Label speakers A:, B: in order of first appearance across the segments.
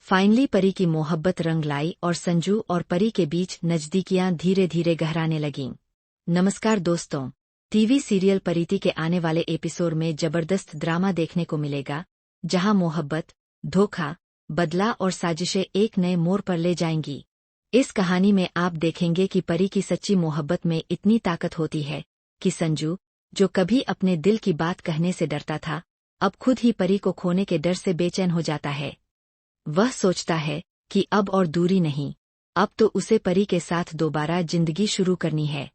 A: Finally परी की मोहब्बत रंग लाई और संजू और परी के बीच नजदीकियां धीरे धीरे गहराने लगीं। नमस्कार दोस्तों, टीवी सीरियल परिति के आने वाले एपिसोड में जबरदस्त ड्रामा देखने को मिलेगा, जहां मोहब्बत, धोखा, बदला और साजिशें एक नए मोड़ पर ले जाएंगी। इस कहानी में आप देखेंगे कि परी की सच्ची मोहब्बत में इतनी ताकत होती है कि संजू, जो कभी अपने दिल की बात कहने से डरता था, अब खुद ही परी को खोने के डर से बेचैन हो जाता है। वह सोचता है कि अब और दूरी नहीं, अब तो उसे परी के साथ दोबारा जिंदगी शुरू करनी है।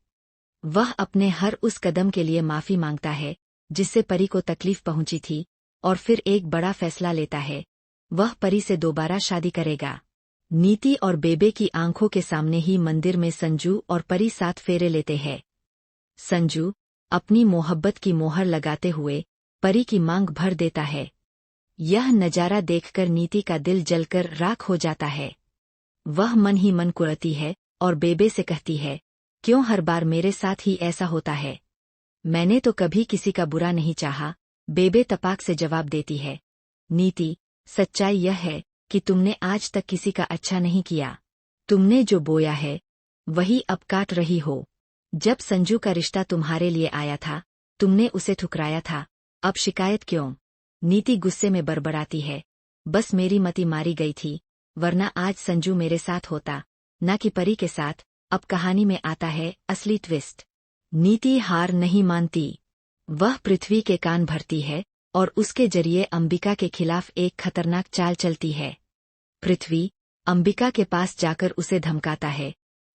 A: वह अपने हर उस कदम के लिए माफी मांगता है जिससे परी को तकलीफ पहुंची थी, और फिर एक बड़ा फैसला लेता है, वह परी से दोबारा शादी करेगा। नीति और बेबे की आंखों के सामने ही मंदिर में संजू और परी साथ फेरे लेते हैं। संजू अपनी मोहब्बत की मोहर लगाते हुए परी की मांग भर देता है। यह नजारा देखकर नीति का दिल जलकर राख हो जाता है। वह मन ही मन कुड़ती है और बेबे से कहती है, क्यों हर बार मेरे साथ ही ऐसा होता है? मैंने तो कभी किसी का बुरा नहीं चाहा, बेबे तपाक से जवाब देती है। नीति, सच्चाई यह है कि तुमने आज तक किसी का अच्छा नहीं किया। तुमने जो बोया है वही अब काट रही हो। जब संजू का रिश्ता तुम्हारे लिए आया था, तुमने उसे ठुकराया था, अब शिकायत क्यों? नीति गुस्से में बड़बड़ाती है, बस मेरी मति मारी गई थी, वरना आज संजू मेरे साथ होता, न कि परी के साथ। अब कहानी में आता है असली ट्विस्ट। नीति हार नहीं मानती। वह पृथ्वी के कान भरती है और उसके जरिए अंबिका के खिलाफ एक खतरनाक चाल चलती है। पृथ्वी अंबिका के पास जाकर उसे धमकाता है,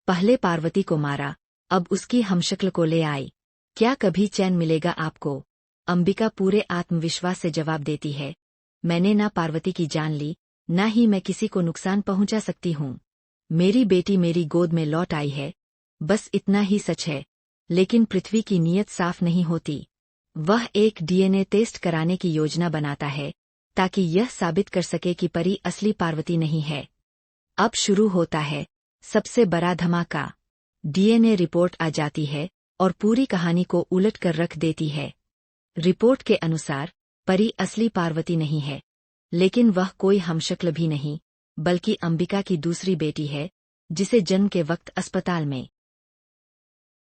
A: पहले पार्वती को मारा, अब उसकी हमशक्ल को ले आई। क्या कभी चैन मिलेगा आपको? अंबिका पूरे आत्मविश्वास से जवाब देती है, मैंने ना पार्वती की जान ली, ना ही मैं किसी को नुकसान पहुंचा सकती हूँ। मेरी बेटी मेरी गोद में लौट आई है, बस इतना ही सच है। लेकिन पृथ्वी की नीयत साफ नहीं होती। वह एक डीएनए टेस्ट कराने की योजना बनाता है ताकि यह साबित कर सके कि परी असली पार्वती नहीं है। अब शुरू होता है सबसे बड़ा धमाका। डीएनए रिपोर्ट आ जाती है और पूरी कहानी को उलट कर रख देती है। रिपोर्ट के अनुसार परी असली पार्वती नहीं है, लेकिन वह कोई हमशक्ल भी नहीं, बल्कि अंबिका की दूसरी बेटी है, जिसे जन्म के वक्त अस्पताल में